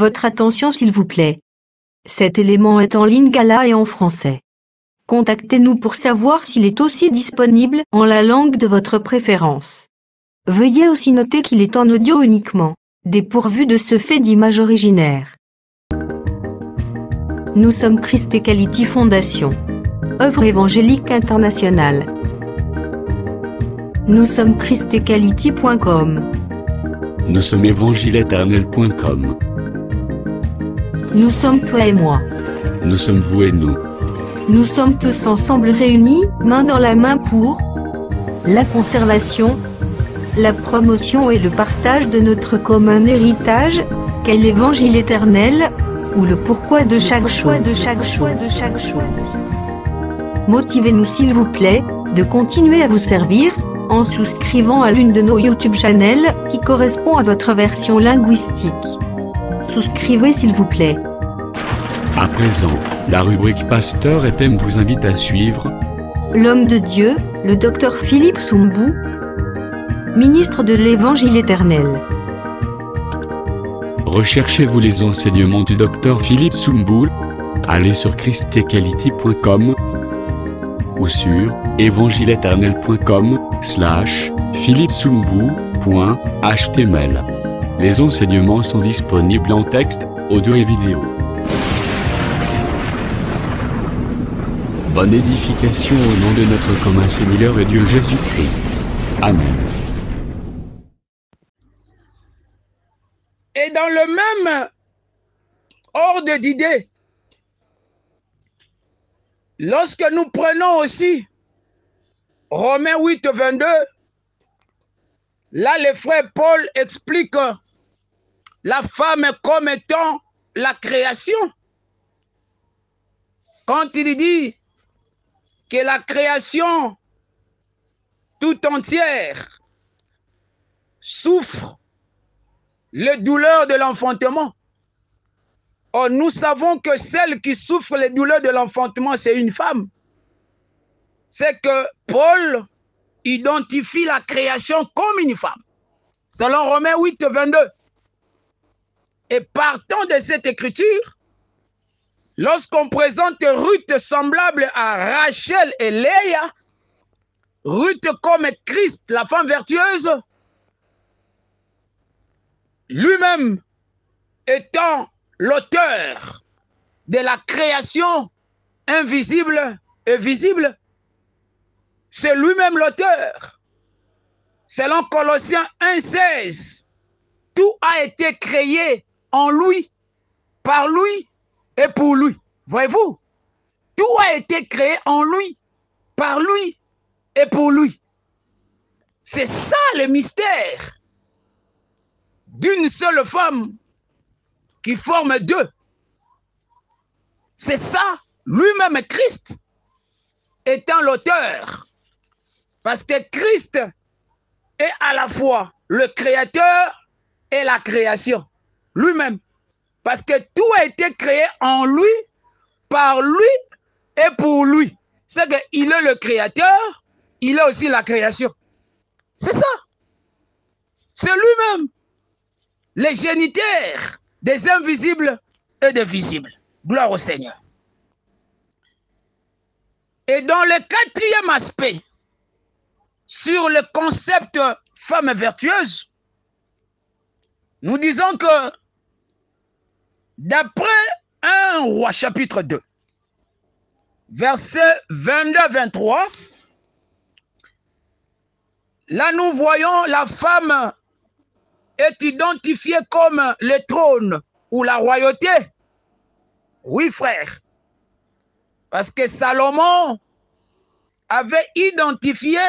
Votre attention s'il vous plaît. Cet élément est en lingala et en français. Contactez-nous pour savoir s'il est aussi disponible en la langue de votre préférence. Veuillez aussi noter qu'il est en audio uniquement, dépourvu de ce fait d'image originaire. Nous sommes Christ Equality Fondation. Œuvre évangélique internationale. Nous sommes christequality.com. Nous sommes évangile-éternel.com. Nous sommes toi et moi. Nous sommes vous et nous. Nous sommes tous ensemble réunis, main dans la main pour la conservation, la promotion et le partage de notre commun héritage, qu'est l'évangile éternel, ou le pourquoi de chaque chose. Motivez-nous s'il vous plaît, de continuer à vous servir, en souscrivant à l'une de nos YouTube channels, qui correspond à votre version linguistique. Souscrivez s'il vous plaît. À présent, la rubrique Pasteur et thème vous invite à suivre L'homme de Dieu, le docteur Philippe Soumbou, ministre de l'Évangile éternel. Recherchez-vous les enseignements du docteur Philippe Soumbou. Allez sur christequality.com ou sur évangile-éternel.com/philippesoumbou.html. Les enseignements sont disponibles en texte, audio et vidéo. Bonne édification au nom de notre commun Seigneur et Dieu Jésus-Christ. Amen. Et dans le même ordre d'idées, lorsque nous prenons aussi Romains 8, 22, là le frère Paul explique la femme comme étant la création. Quand il dit que la création tout entière souffre les douleurs de l'enfantement. Or, nous savons que celle qui souffre les douleurs de l'enfantement, c'est une femme. C'est que Paul identifie la création comme une femme. Selon Romains 8, 22. Et partant de cette écriture, lorsqu'on présente Ruth semblable à Rachel et Léa, Ruth comme Christ, la femme vertueuse, lui-même étant l'auteur de la création invisible et visible, c'est lui-même l'auteur. Selon Colossiens 1,16, tout a été créé en lui, par lui et pour lui. Voyez-vous? Tout a été créé en lui, par lui et pour lui. C'est ça le mystère d'une seule femme qui forme deux. C'est ça, lui-même Christ, étant l'auteur. Parce que Christ est à la fois le créateur et la création. Lui-même. Parce que tout a été créé en lui, par lui et pour lui. C'est qu'il est le créateur, il est aussi la création. C'est ça. C'est lui-même. Les génitaires des invisibles et des visibles. Gloire au Seigneur. Et dans le quatrième aspect, sur le concept femme vertueuse, nous disons que d'après 1 Roi chapitre 2, verset 22-23, là nous voyons la femme est identifiée comme le trône ou la royauté. Oui, frère. Parce que Salomon avait identifié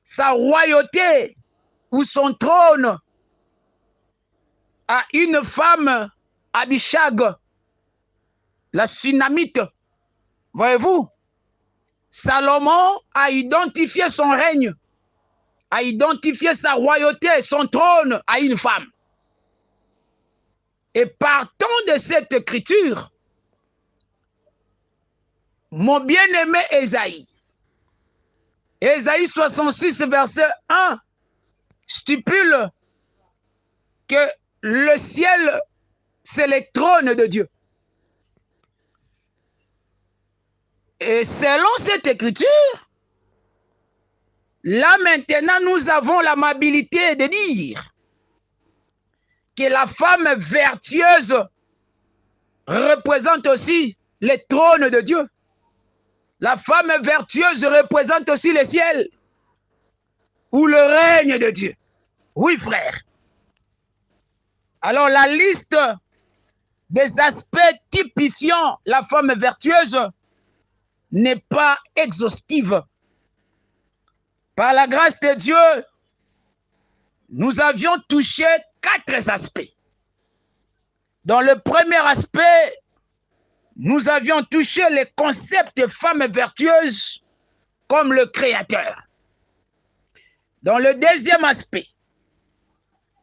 sa royauté ou son trône à une femme, Abishag, la Sunamite. Voyez-vous, Salomon a identifié son règne, a identifié sa royauté, son trône à une femme. Et partant de cette écriture, mon bien-aimé Ésaïe, Ésaïe 66, verset 1, stipule que le ciel c'est le trône de Dieu. Et selon cette écriture, là maintenant nous avons l'amabilité de dire que la femme vertueuse représente aussi le trône de Dieu. La femme vertueuse représente aussi le ciel ou le règne de Dieu. Oui, frère. Alors la liste des aspects typifiant la femme vertueuse n'est pas exhaustive. Par la grâce de Dieu, nous avions touché 4 aspects. Dans le premier aspect, nous avions touché le concept de femme vertueuse comme le Créateur. Dans le deuxième aspect,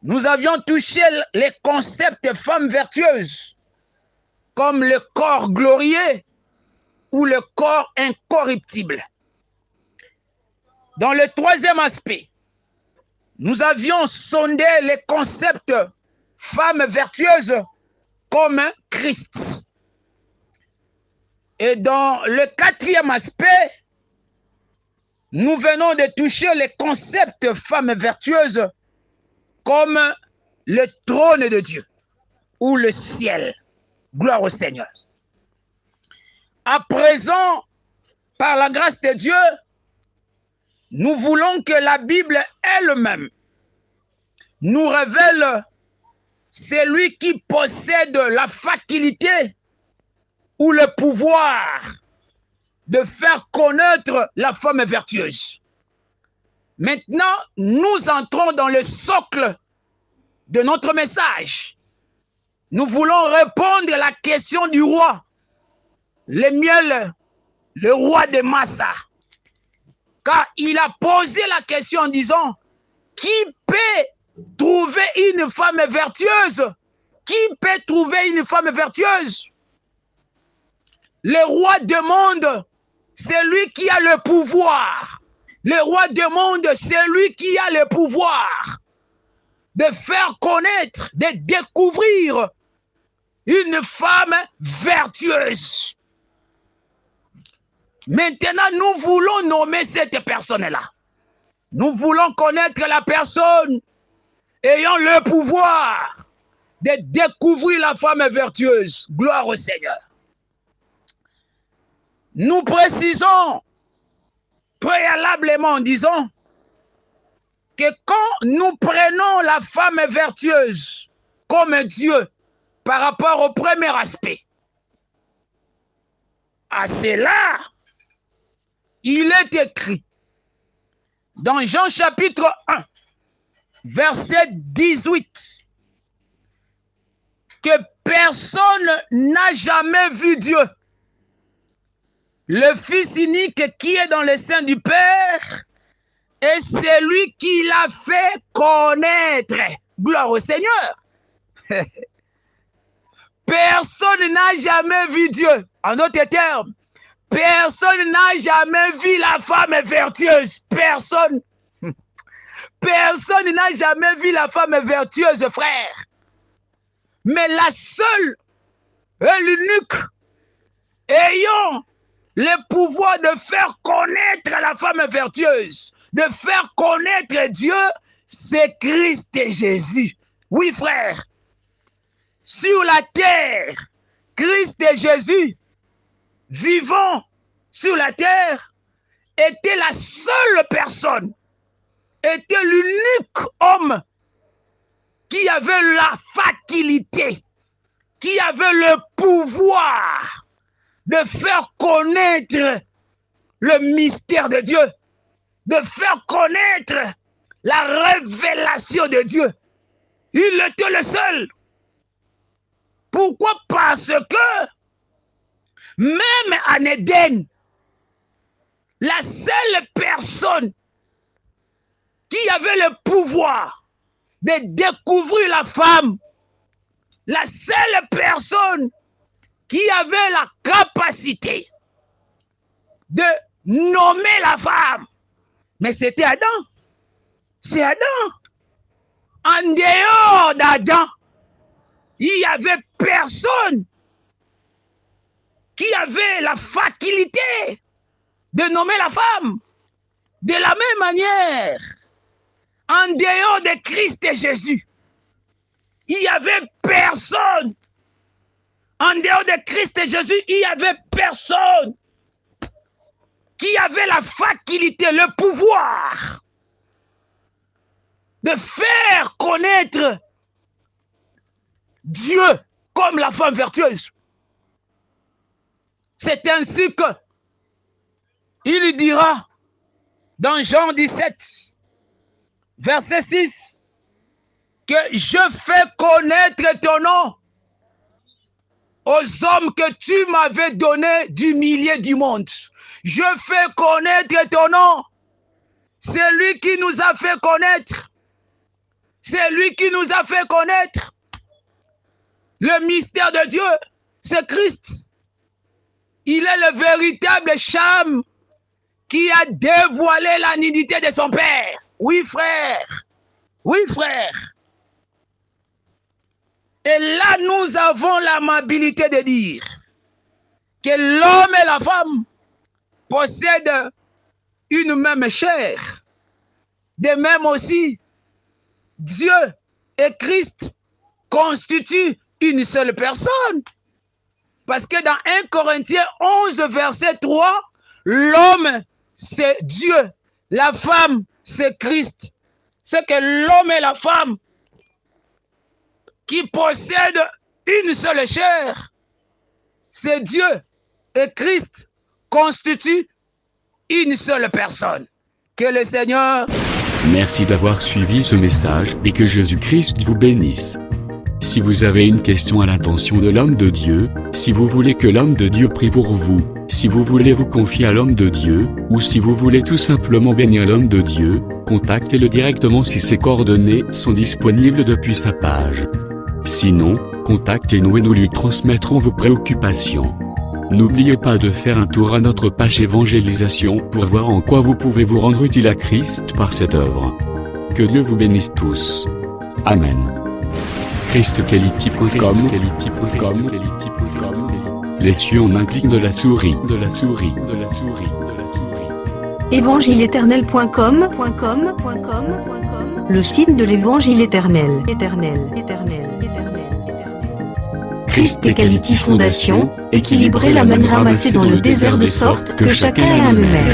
nous avions touché le concept de femme vertueuse comme le corps glorieux ou le corps incorruptible. Dans le troisième aspect, nous avions sondé le concept femme vertueuse comme Christ. Et dans le quatrième aspect, nous venons de toucher le concept femme vertueuse comme le trône de Dieu ou le ciel. Gloire au Seigneur. À présent, par la grâce de Dieu, nous voulons que la Bible elle-même nous révèle celui qui possède la faculté ou le pouvoir de faire connaître la femme vertueuse. Maintenant, nous entrons dans le socle de notre message. Nous voulons répondre à la question du roi, Lémuel, le roi de Massa. Car il a posé la question en disant, qui peut trouver une femme vertueuse? Qui peut trouver une femme vertueuse? Le roi demande, c'est lui qui a le pouvoir. Le roi demande, c'est lui qui a le pouvoir de faire connaître, de découvrir une femme vertueuse. Maintenant, nous voulons nommer cette personne-là. Nous voulons connaître la personne ayant le pouvoir de découvrir la femme vertueuse. Gloire au Seigneur. Nous précisons préalablement en disant que quand nous prenons la femme vertueuse comme Dieu par rapport au premier aspect, à cela, il est écrit dans Jean chapitre 1, verset 18, que personne n'a jamais vu Dieu. Le Fils unique qui est dans le sein du Père est celui qui l'a fait connaître. Gloire au Seigneur. Personne n'a jamais vu Dieu. En d'autres termes, personne n'a jamais vu la femme vertueuse. Personne. Personne n'a jamais vu la femme vertueuse, frère. Mais la seule et l'unique ayant le pouvoir de faire connaître la femme vertueuse, de faire connaître Dieu, c'est Christ et Jésus. Oui, frère. Sur la terre, Christ et Jésus, vivant sur la terre, était la seule personne, était l'unique homme qui avait la faculté, qui avait le pouvoir de faire connaître le mystère de Dieu, de faire connaître la révélation de Dieu. Il était le seul. Pourquoi? Parce que même en Éden, la seule personne qui avait le pouvoir de découvrir la femme, la seule personne qui avait la capacité de nommer la femme, mais c'était Adam. C'est Adam. En dehors d'Adam, il n'y avait personne qui avait la faculté de nommer la femme. De la même manière, en dehors de Christ et Jésus, il n'y avait personne. En dehors de Christ et Jésus, il n'y avait personne qui avait la faculté, le pouvoir de faire connaître Dieu comme la femme vertueuse. C'est ainsi que il dira dans Jean 17, verset 6, que je fais connaître ton nom aux hommes que tu m'avais donné du milieu du monde. Je fais connaître ton nom. C'est lui qui nous a fait connaître. C'est lui qui nous a fait connaître. Le mystère de Dieu, c'est Christ. Il est le véritable Cham qui a dévoilé la nudité de son Père. Oui, frère. Oui, frère. Et là, nous avons l'amabilité de dire que l'homme et la femme possèdent une même chair. De même aussi, Dieu et Christ constituent une seule personne. Parce que dans 1 Corinthiens 11, verset 3, l'homme, c'est Dieu. La femme, c'est Christ. C'est que l'homme et la femme qui possèdent une seule chair, c'est Dieu et Christ constituent une seule personne. Que le Seigneur... Merci d'avoir suivi ce message et que Jésus-Christ vous bénisse. Si vous avez une question à l'intention de l'homme de Dieu, si vous voulez que l'homme de Dieu prie pour vous, si vous voulez vous confier à l'homme de Dieu, ou si vous voulez tout simplement bénir l'homme de Dieu, contactez-le directement si ses coordonnées sont disponibles depuis sa page. Sinon, contactez-nous et nous lui transmettrons vos préoccupations. N'oubliez pas de faire un tour à notre page évangélisation pour voir en quoi vous pouvez vous rendre utile à Christ par cette œuvre. Que Dieu vous bénisse tous. Amen. ChristQuality.com. Les cieux en un clic de la souris. Évangile-éternel.com, le site de l'évangile éternel. Christ Equality Fondation, équilibrer la manne ramassée dans le désert de sorte que chacun ait un numère.